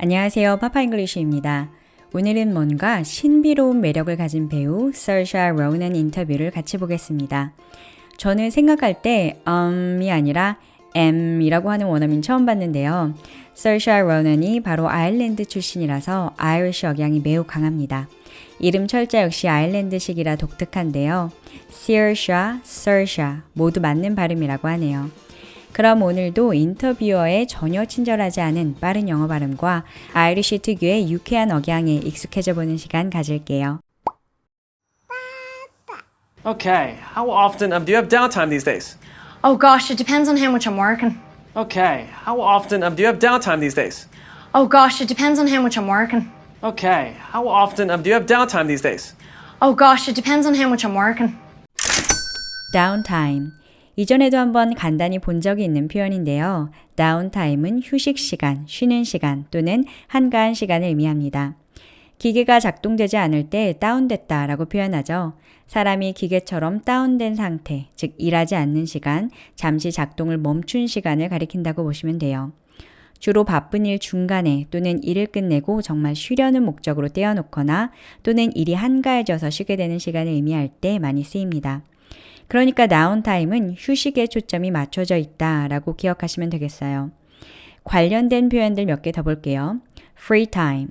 안녕하세요. 파파잉글리쉬입니다. 오늘은 뭔가 신비로운 매력을 가진 배우 서샤 로넌 인터뷰를 같이 보겠습니다. 저는 생각할 때 이 아니라 M이라고 하는 원어민 처음 봤는데요. 서샤 로넌이 바로 아일랜드 출신이라서 아이리시 억양이 매우 강합니다. 이름 철자 역시 아일랜드식이라 독특한데요. Saoirse, Saoirse 모두 맞는 발음이라고 하네요. 그럼 오늘도 인터뷰어에 전혀 친절하지 않은 빠른 영어 발음과 아이리시 특유의 유쾌한 억양에 익숙해져 보는 시간 가질게요. Okay, how often do you have downtime these days? Oh gosh, it depends on how much I'm working. Okay, how often do you have downtime these days? Oh gosh, it depends on how much I'm working. Okay, how often do you have downtime these days? Oh gosh, it depends on how much I'm working. downtime. 이전에도 한번 간단히 본 적이 있는 표현인데요. downtime은 휴식 시간, 쉬는 시간 또는 한가한 시간을 의미합니다. 기계가 작동되지 않을 때 다운됐다 라고 표현하죠. 사람이 기계처럼 다운된 상태, 즉 일하지 않는 시간, 잠시 작동을 멈춘 시간을 가리킨다고 보시면 돼요. 주로 바쁜 일 중간에 또는 일을 끝내고 정말 쉬려는 목적으로 떼어놓거나 또는 일이 한가해져서 쉬게 되는 시간을 의미할 때 많이 쓰입니다. 그러니까 다운타임은 휴식에 초점이 맞춰져 있다 라고 기억하시면 되겠어요. 관련된 표현들 몇 개 더 볼게요. free time.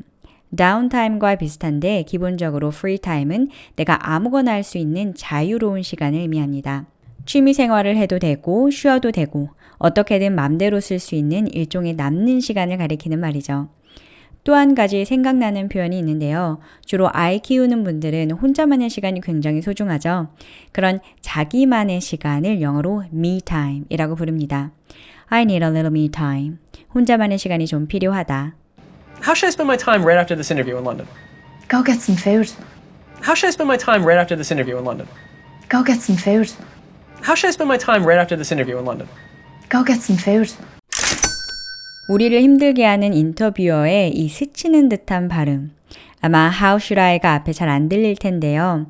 다운타임과 비슷한데 기본적으로 free time은 내가 아무거나 할 수 있는 자유로운 시간을 의미합니다. 취미 생활을 해도 되고 쉬어도 되고 어떻게든 맘대로 쓸 수 있는 일종의 남는 시간을 가리키는 말이죠. 또 한 가지 생각나는 표현이 있는데요. 주로 아이 키우는 분들은 혼자만의 시간이 굉장히 소중하죠. 그런 자기만의 시간을 영어로 me time 이라고 부릅니다. I need a little me time. 혼자만의 시간이 좀 필요하다. How should I spend my time right after this interview in London? Go get some food. How should I spend my time right after this interview in London? Go get some food. How should I spend my time right after this interview in London? Go get some food. 우리를 힘들게 하는 인터뷰어의 이 스치는 듯한 발음. 아마 how should I가 앞에 잘 안 들릴 텐데요.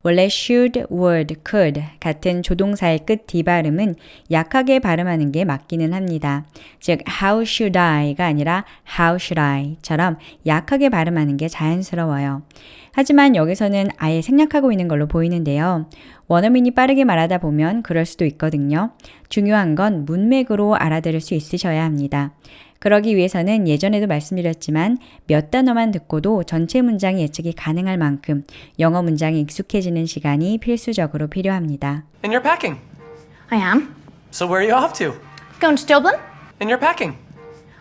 원래 should, would, could 같은 조동사의 끝 뒤발음은 약하게 발음하는 게 맞기는 합니다. 즉 how should I가 아니라 how should I처럼 약하게 발음하는 게 자연스러워요. 하지만 여기서는 아예 생략하고 있는 걸로 보이는데요. 원어민이 빠르게 말하다 보면 그럴 수도 있거든요. 중요한 건 문맥으로 알아들을 수 있으셔야 합니다. 그러기 위해서는 예전에도 말씀드렸지만 몇 단어만 듣고도 전체 문장의 예측이 가능할 만큼 영어 문장에 익숙해지는 시간이 필수적으로 필요합니다. And you're packing. I am. So where are you off to? Going to Dublin? And you're packing.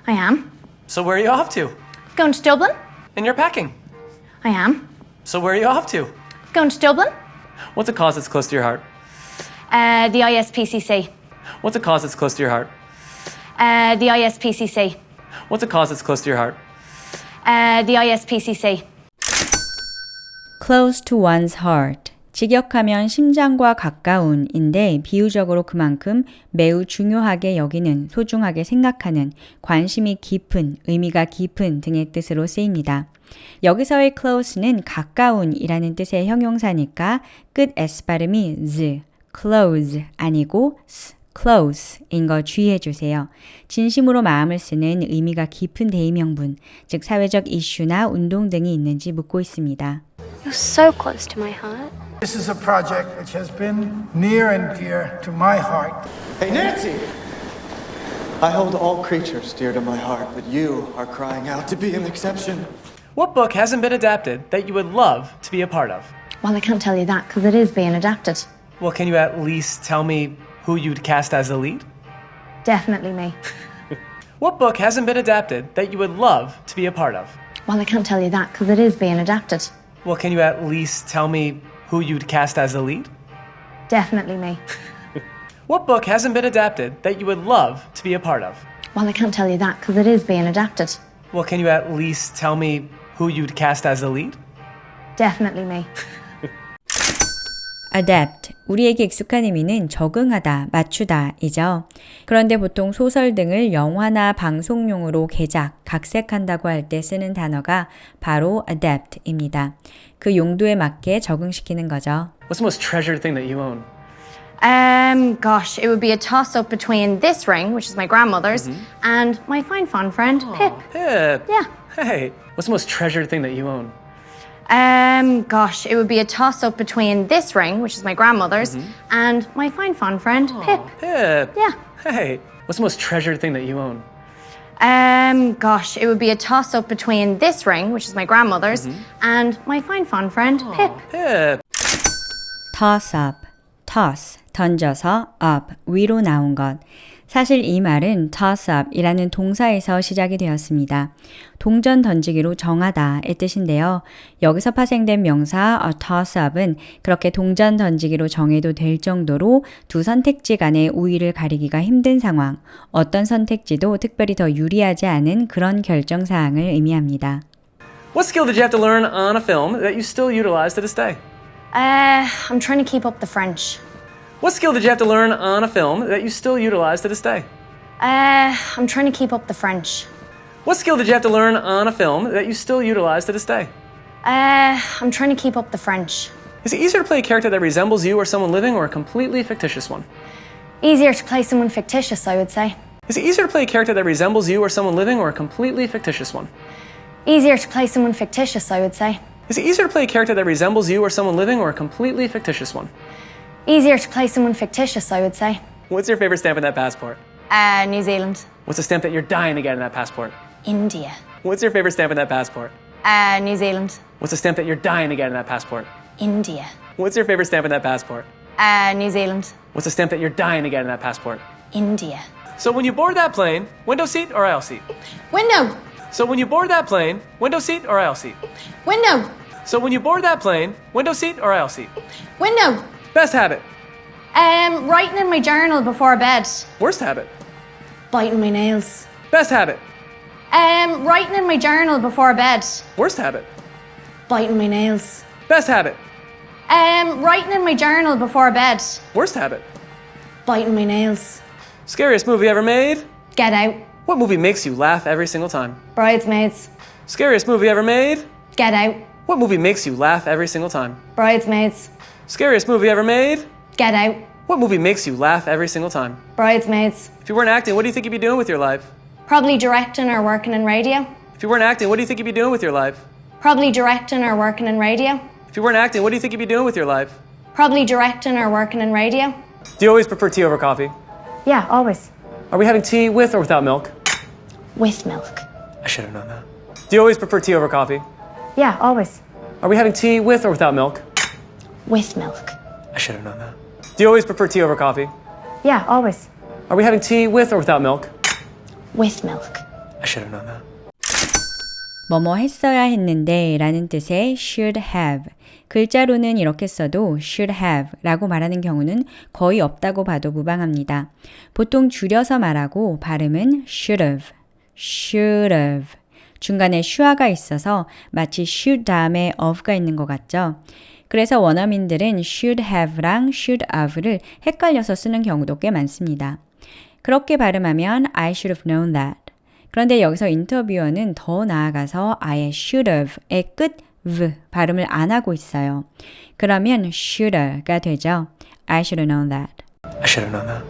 I am. So where are you off to? Going to Dublin? And you're packing. I am. So where are you off to? Going to Dublin? What's a cause that's close to your heart? The ISPCC. What's a cause that's close to your heart? The ISPCC. What's a cause that's close to your heart? The ISPCC. close to one's heart. 직역하면 심장과 가까운인데 비유적으로 그만큼 매우 중요하게 여기는, 소중하게 생각하는, 관심이 깊은, 의미가 깊은 등의 뜻으로 쓰입니다. 여기서의 close는 가까운이라는 뜻의 형용사니까 끝 S 발음이 z, close 아니고 s, close인 거 주의해 주세요. 진심으로 마음을 쓰는 의미가 깊은 대의명분, 즉 사회적 이슈나 운동 등이 있는지 묻고 있습니다. You're so close to my heart. This is a project which has been near and dear to my heart. Hey, Nancy! I hold all creatures dear to my heart, but you are crying out to be an exception. What book hasn't been adapted that you would love to be a part of? Well, I can't tell you that because it is being adapted. Well, can you at least tell me who you'd cast as the lead? Definitely me. What book hasn't been adapted that you would love to be a part of? Well, I can't tell you that because it is being adapted. Well, can you at least tell me who you'd cast as the lead? Definitely me. What book hasn't been adapted that you would love to be a part of? Well, I can't tell you that because it is being adapted. Well, can you at least tell me who you'd cast as the lead? Definitely me. adapt, 우리에게 익숙한 의미는 적응하다, 맞추다 이죠. 그런데 보통 소설 등을 영화나 방송용으로 개작, 각색한다고 할 때 쓰는 단어가 바로 adapt입니다. 그 용도에 맞게 적응시키는 거죠. What's the most treasured thing that you own? Gosh, it would be a toss-up between this ring, which is my grandmother's, and my fine fond friend, Pip. Pip. Yeah. Hey, what's the most treasured thing that you own? Gosh, it would be a toss-up between this ring, which is my grandmother's, and my fine fond friend, Pip. Pip. Yeah. Hey, what's the most treasured thing that you own? Gosh, it would be a toss-up between this ring, which is my grandmother's, and my fine fond friend, Pip. Pip. toss up, toss, 던져서 up, 위로 나온 것. 사실 이 말은 toss up이라는 동사에서 시작이 되었습니다. 동전 던지기로 정하다의 뜻인데요. 여기서 파생된 명사 a toss up은 그렇게 동전 던지기로 정해도 될 정도로 두 선택지 간의 우위를 가리기가 힘든 상황, 어떤 선택지도 특별히 더 유리하지 않은 그런 결정사항을 의미합니다. What skill did you have to learn on a film that you still utilize to this day? I'm trying to keep up the French. What skill did you have to learn on a film that you still utilize to this day? I'm trying to keep up the French. What skill did you have to learn on a film that you still utilize to this day? I'm trying to keep up the French. Is it easier to play a character that resembles you or someone living or a completely fictitious one? Easier to play someone fictitious, I would say. Is it easier to play a character that resembles you or someone living or a completely fictitious one? Easier to play someone fictitious, I would say. Is it easier to play a character that resembles you or someone living or a completely fictitious one? Easier to play someone fictitious, I would say. What's your favorite stamp in that passport? New Zealand. What's a stamp that you're dying to get in that passport? India. What's your favorite stamp in that passport? New Zealand. What's a stamp that you're dying to get in that passport? India. What's your favorite stamp in that passport? New Zealand. What's a stamp that you're dying to get in that passport? India. So when you board that plane, window seat or aisle seat? Window. So when you board that plane, window seat or aisle seat? Window. So when you board that plane, window seat or aisle seat? Window. Best habit. Writing in my journal before bed. Worst habit. Biting my nails. Best habit. Writing in my journal before bed. Worst habit. Biting my nails. Best habit. Writing in my journal before bed. Worst habit. Biting my nails. Scariest movie ever made? Get Out. What movie makes you laugh every single time? Bridesmaids. Scariest movie ever made? Get Out. What movie makes you laugh every single time? Bridesmaids. Scariest movie ever made? Get Out. What movie makes you laugh every single time? Bridesmaids. If you weren't acting, what do you think you'd be doing with your life? Probably directing or working in radio. If you weren't acting, what do you think you'd be doing with your life? Probably directing or working in radio. If you weren't acting, what do you think you'd be doing with your life? Probably directing or working in radio. Do you always prefer tea over coffee? Yeah, always. Are we having tea with or without milk? With milk. I should have known that. Do you always prefer tea over coffee? Yeah, always. Are we having tea with or without milk? With milk. I should have known that. Do you always prefer tea over coffee? Yeah, always. Are we having tea with or without milk? With milk. I should have known that. 뭐뭐 했어야 했는데 라는 뜻의 should have. 글자로는 이렇게 써도 should have 라고 말하는 경우는 거의 없다고 봐도 무방합니다. 보통 줄여서 말하고 발음은 should have, should have. 중간에 슈아가 있어서 마치 should 다음에 of가 있는 것 같죠? 그래서 원어민들은 should have랑 should have를 헷갈려서 쓰는 경우도 꽤 많습니다. 그렇게 발음하면 I should have known that. 그런데 여기서 인터뷰어는 더 나아가서 아예 should have의 끝 v 발음을 안 하고 있어요. 그러면 should가 되죠. I should have known that. I should have known that.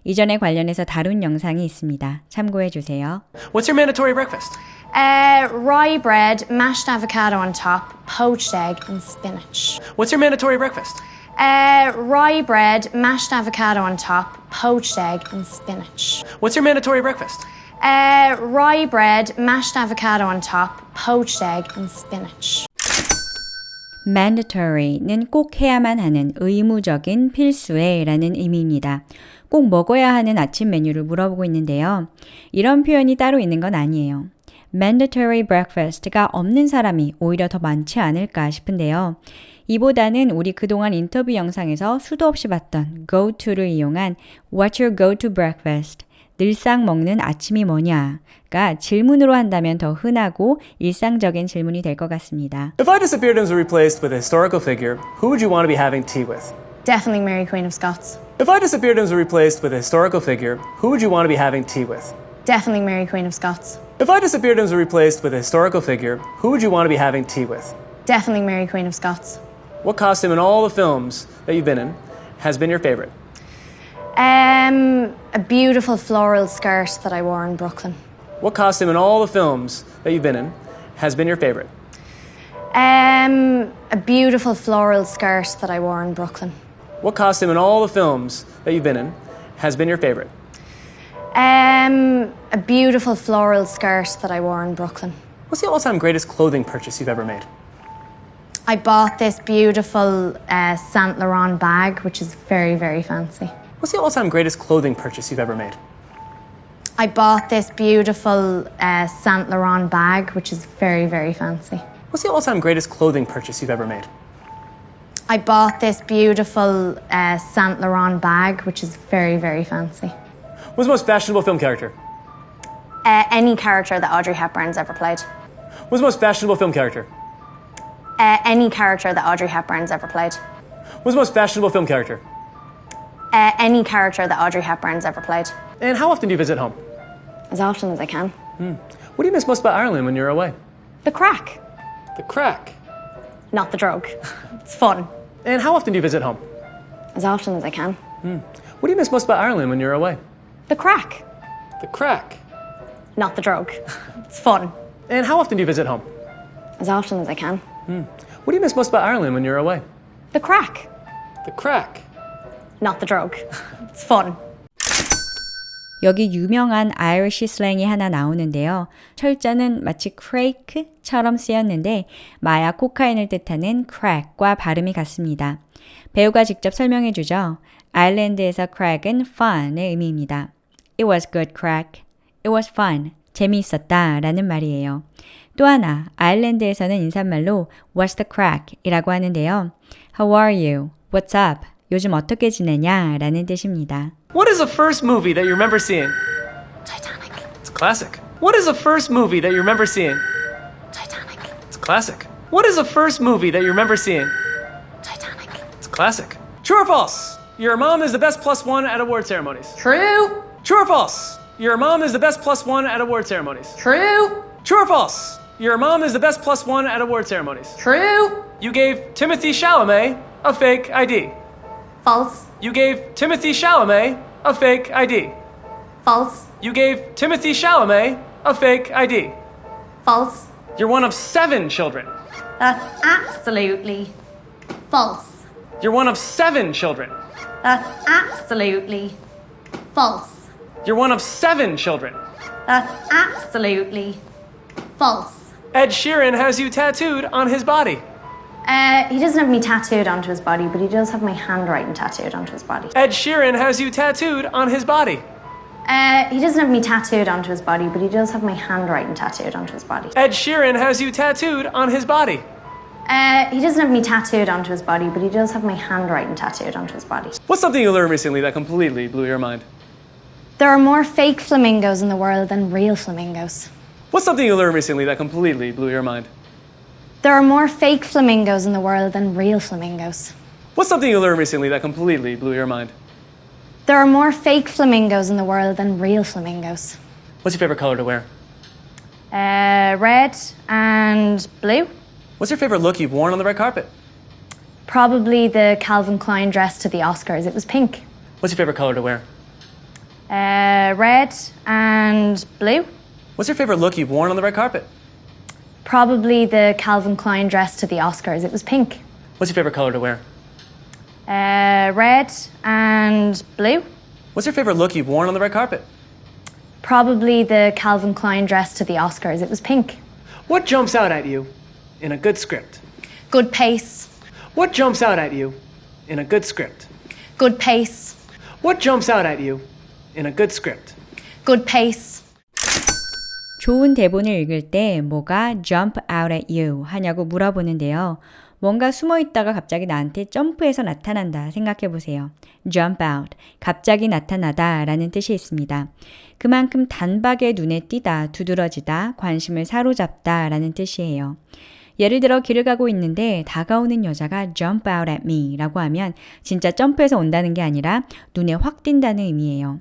이전에 관련해서 다룬 영상이 있습니다. 참고해 주세요. What's your mandatory breakfast? Rye bread, mashed avocado on top, poached egg, and spinach. What's your mandatory breakfast? Rye bread, mashed avocado on top, poached egg, and spinach. What's your mandatory breakfast? Rye bread, mashed avocado on top, poached egg, and spinach. mandatory는 꼭 해야만 하는 의무적인 필수의 라는 의미입니다. 꼭 먹어야 하는 아침 메뉴를 물어보고 있는데요. 이런 표현이 따로 있는 건 아니에요. mandatory breakfast가 없는 사람이 오히려 더 많지 않을까 싶은데요. 이보다는 우리 그동안 인터뷰 영상에서 수도 없이 봤던 go to를 이용한 What's your go to breakfast? 늘상 먹는 아침이 뭐냐가 질문으로 한다면 더 흔하고 일상적인 질문이 될 것 같습니다. If I disappeared and was replaced with a historical figure, who would you want to be having tea with? Definitely Mary Queen of Scots. If I disappeared and was replaced with a historical figure, who would you want to be having tea with? Definitely Mary Queen of Scots. If I disappeared and was replaced with a historical figure, who would you want to be having tea with? Definitely Mary Queen of Scots. What costume in all the films that you've been in has been your favorite? A beautiful floral skirt that I wore in Brooklyn. What costume in all the films that you've been in has been your favorite? A beautiful floral skirt that I wore in Brooklyn. What costume in all the films that you've been in has been your favorite? A beautiful floral skirt that I wore in Brooklyn. What's the all-time greatest clothing purchase you've ever made? I bought this beautiful Saint Laurent bag, which is very, very fancy. What's the all-time greatest clothing purchase you've ever made? I bought this beautiful Saint Laurent bag, which is very, very fancy. What's the all-time greatest clothing purchase you've ever made? I bought this beautiful Saint Laurent bag, which is very, very fancy. What's the most fashionable film character? Any character that Audrey Hepburn's ever played. What's the most fashionable film character? Any character that Audrey Hepburn's ever played. What's the most fashionable film character? Any character that Audrey Hepburn's ever played. And how often do you visit home? As often as I can. What do you miss most about Ireland when you're away? The crack, The crack. not the drug. It's fun. And how often do you visit home? As often as I can. What do you miss most about Ireland when you're away? The crack, The crack. not the drug. It's fun. And how often do you visit home? As often as I can. What do you miss most about Ireland when you're away? The crack, The crack. not the drug. It's fun. 여기 유명한 아이리시 슬랭이 하나 나오는데요. 철자는 마치 crake처럼 쓰였는데 마약 코카인을 뜻하는 crack과 발음이 같습니다. 배우가 직접 설명해 주죠. 아일랜드에서 crack은 fun의 의미입니다. It was good crack. It was fun. 재미있었다 라는 말이에요. 또 하나, 아일랜드에서는 인사말로 What's the crack? 이라고 하는데요. How are you? What's up? 요즘 어떻게 지내냐? 라는 뜻입니다. What is the first movie that you remember seeing? Titanic. It's a classic. What is the first movie that you remember seeing? Titanic. It's a classic. What is the first movie that you remember seeing? Titanic. It's a classic. True or false? Your mom is the best +1 at award ceremonies. True. True or false? Your mom is the best +1 at award ceremonies. True. True or false? Your mom is the best +1 at award ceremonies. True. You gave Timothy Chalamet a fake ID. False. You gave Timothy Chalamet a fake ID. False. You gave Timothy Chalamet a fake ID. False. You're one of 7 children. That's absolutely false. You're one of 7 children. That's absolutely false. You're one of 7 children. That's absolutely false. Ed Sheeran has you tattooed on his body. He doesn't have me tattooed onto his body, but he does have my handwriting tattooed onto his body. Ed Sheeran has you tattooed on his body. He doesn't have me tattooed onto his body, but he does have my handwriting tattooed onto his body. Ed Sheeran has you tattooed on his body. He doesn't have me tattooed onto his body, but he does have my handwriting tattooed onto his body. What's something you learned recently that completely blew your mind? There are more fake flamingos in the world than real flamingos. What's something you learned recently that completely blew your mind? There are more fake flamingos in the world than real flamingos. What's something you learned recently that completely blew your mind? There are more fake flamingos in the world than real flamingos. What's your favorite color to wear? Red and blue. What's your favorite look you've worn on the red carpet? Probably the Calvin Klein dress to the Oscars. It was pink. What's your favorite color to wear? Red and blue. What's your favorite look you've worn on the red carpet? Probably the Calvin Klein dress to the Oscars. It was pink. What's your favorite color to wear? Red and blue. What's your favorite look you've worn on the red carpet? Probably the Calvin Klein dress to the Oscars. It was pink. What jumps out at you in a good script? Good pace. What jumps out at you in a good script? Good pace. What jumps out at you in a good script? Good pace. 좋은 대본을 읽을 때 뭐가 jump out at you 하냐고 물어보는데요. 뭔가 숨어 있다가 갑자기 나한테 점프해서 나타난다 생각해 보세요. jump out, 갑자기 나타나다 라는 뜻이 있습니다. 그만큼 단박에 눈에 띄다, 두드러지다, 관심을 사로잡다 라는 뜻이에요. 예를 들어 길을 가고 있는데 다가오는 여자가 jump out at me 라고 하면 진짜 점프해서 온다는 게 아니라 눈에 확 띈다는 의미예요.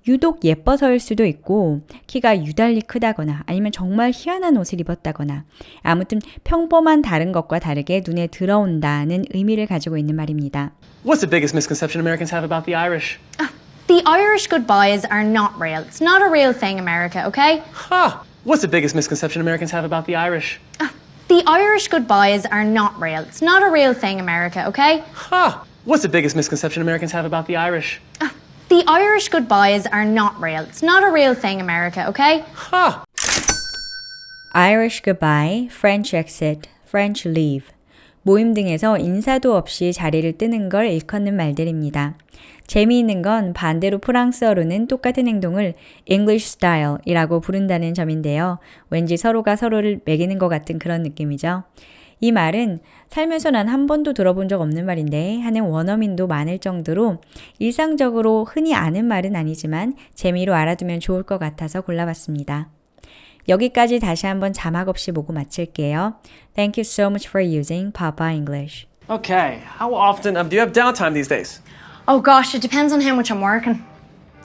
유독 예뻐서일 수도 있고 키가 유달리 크다거나 아니면 정말 희한한 옷을 입었다거나 아무튼 평범한 다른 것과 다르게 눈에 들어온다는 의미를 가지고 있는 말입니다. What's the biggest misconception Americans have about the Irish? The Irish goodbyes are not real. It's not a real thing, America, okay? Huh. What's the biggest misconception Americans have about the Irish? The Irish goodbyes are not real. It's not a real thing, America, okay? Huh. What's the biggest misconception Americans have about the Irish? The Irish goodbyes are not real. It's not a real thing, America, okay? Huh. Irish goodbye, French exit, French leave. 모임 등에서 인사도 없이 자리를 뜨는 걸 일컫는 말들입니다. 재미있는 건 반대로 프랑스어로는 똑같은 행동을 English style 이라고 부른다는 점인데요. 왠지 서로가 서로를 매기는 것 같은 그런 느낌이죠. 이 말은 살면서 난 한 번도 들어본 적 없는 말인데 하는 원어민도 많을 정도로 일상적으로 흔히 아는 말은 아니지만 재미로 알아두면 좋을 것 같아서 골라봤습니다. 여기까지 다시 한번 자막 없이 보고 마칠게요. Thank you so much for using Papa English. Okay. How often do you have downtime these days? Oh gosh, it depends on how much I'm working.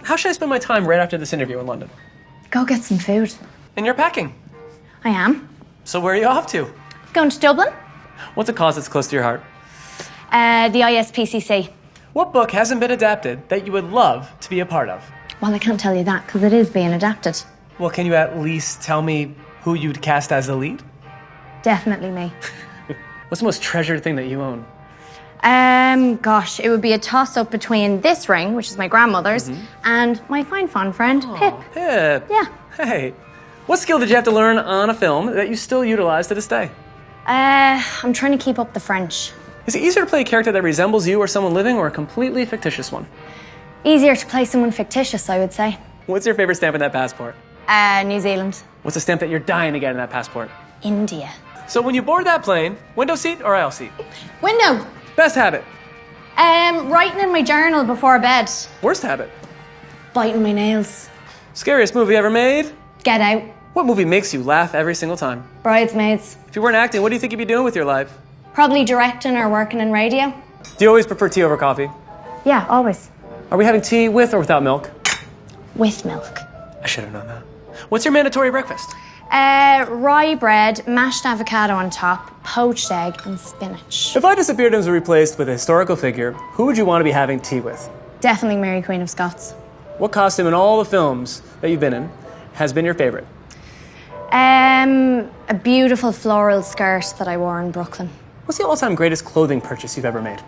How should I spend my time right after this interview in London? Go get some food. And you're packing. I am. So where are you off to? Going to Dublin? What's a cause that's close to your heart? The ISPCC. What book hasn't been adapted that you would love to be a part of? Well, I can't tell you that because it is being adapted. Well, can you at least tell me who you'd cast as the lead? Definitely me. What's the most treasured thing that you own? Gosh, it would be a toss-up between this ring, which is my grandmother's, and my fine friend, Pip. Pip. Yeah. Hey. What skill did you have to learn on a film that you still utilize to this day? I'm trying to keep up the French. Is it easier to play a character that resembles you or someone living or a completely fictitious one? Easier to play someone fictitious, I would say. What's your favorite stamp in that passport? New Zealand. What's a stamp that you're dying to get in that passport? India. So when you board that plane, window seat or aisle seat? Window. Best habit. Writing in my journal before bed. Worst habit. Biting my nails. Scariest movie ever made? Get out. What movie makes you laugh every single time? Bridesmaids. If you weren't acting, what do you think you'd be doing with your life? Probably directing or working in radio. Do you always prefer tea over coffee? Yeah, always. Are we having tea with or without milk? With milk. I should have known that. What's your mandatory breakfast? Rye bread, mashed avocado on top, poached egg, and spinach. If I disappeared and was replaced with a historical figure, who would you want to be having tea with? Definitely Mary Queen of Scots. What costume in all the films that you've been in has been your favorite? A beautiful floral skirt that I wore in Brooklyn. What's the all-time greatest clothing purchase you've ever made?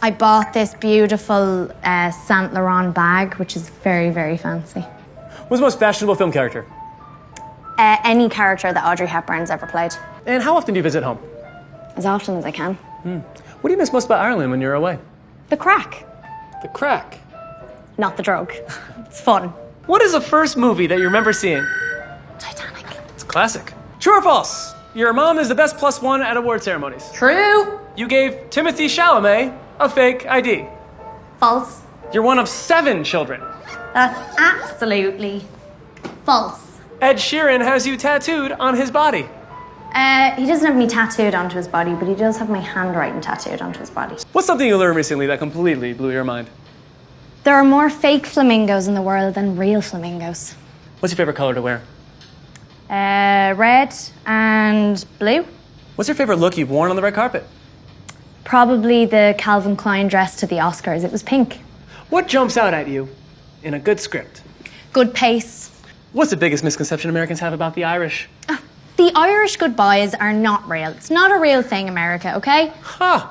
I bought this beautiful Saint Laurent bag, which is very, very fancy. What's the most fashionable film character? Any character that Audrey Hepburn's ever played. And how often do you visit home? As often as I can. What do you miss most about Ireland when you're away? The crack, The crack. not the drug. It's fun. What is the first movie that you remember seeing? Titanic. It's a classic. True or false? Your mom is the best +1 at award ceremonies. True. You gave Timothy Chalamet a fake ID. False. You're one of 7 children. That's absolutely false. Ed Sheeran has you tattooed on his body. He doesn't have me tattooed onto his body, but he does have my handwriting tattooed onto his body. What's something you learned recently that completely blew your mind? There are more fake flamingos in the world than real flamingos. What's your favorite color to wear? Red and blue. What's your favorite look you've worn on the red carpet? Probably the Calvin Klein dress to the Oscars. It was pink. What jumps out at you in a good script? Good pace. What's the biggest misconception Americans have about the Irish? The Irish goodbyes are not real. It's not a real thing, America, okay? Huh.